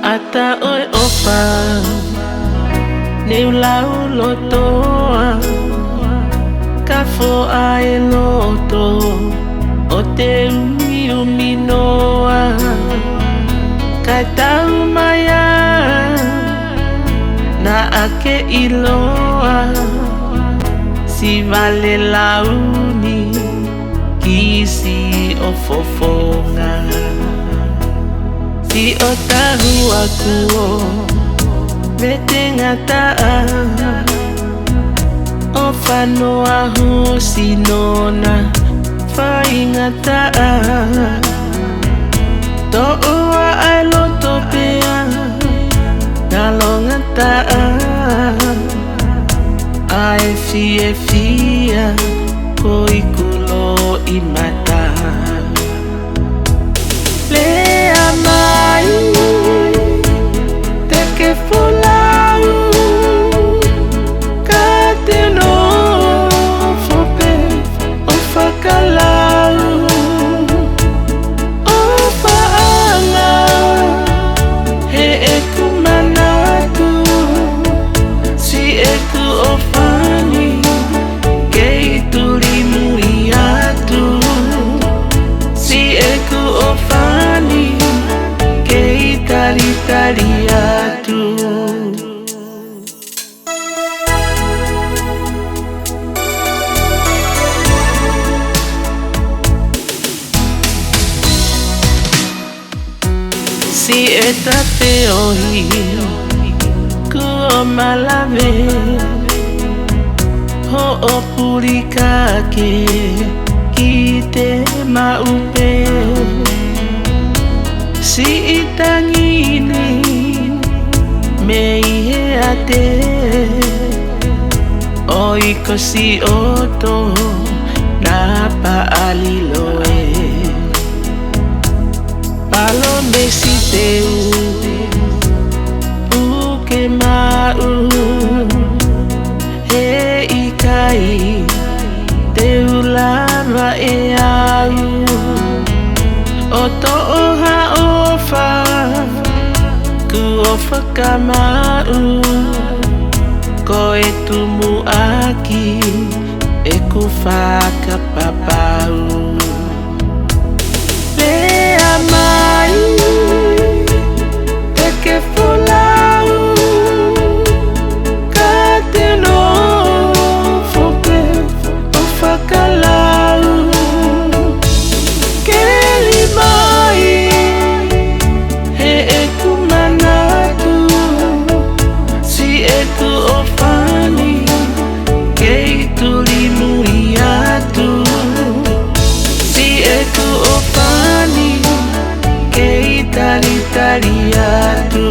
Ata oi opa Neu lau lotoa Ka foa e loto O te umi noa Ka tau maya Na ake iloa Si vale launi Kisi o fofonga Si o tahu aku o Mete ngataa O whanoa husi nona Whai ngataa To ua ai loto pea Ngalo ngataa Ai fie fia Ko ikulo i mata Lea mai Te ke fulau Ka te no Fope O whakalau O whaanga He eku manatu Si eku o whani Kei tulimu i atu Si eku o whani Kei tari atu Si e tape ohi Kua malave Ho o purikake Ki te maupe Si itangini Me ihe ate O iko si oto Na paaliloe Palo me si teu Uke mau He ikai Teu lava e au O to oha ofa Ku ofa ka mau Ko e tumu aki E ku whaka papau Lea mai Te ke fulau Ka te no Fope o whakalau Ke li mai He eku manatu Si eku o whani Kei tulimu i atu Si eku o whani Kei tari atu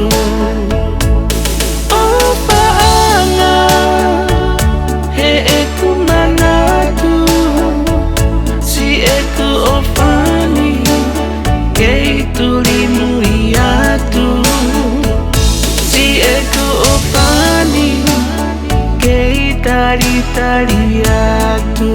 O whaanga He eku manatu Si eku o whani Kei tulimu i atu Si eku o whani Kei tari atu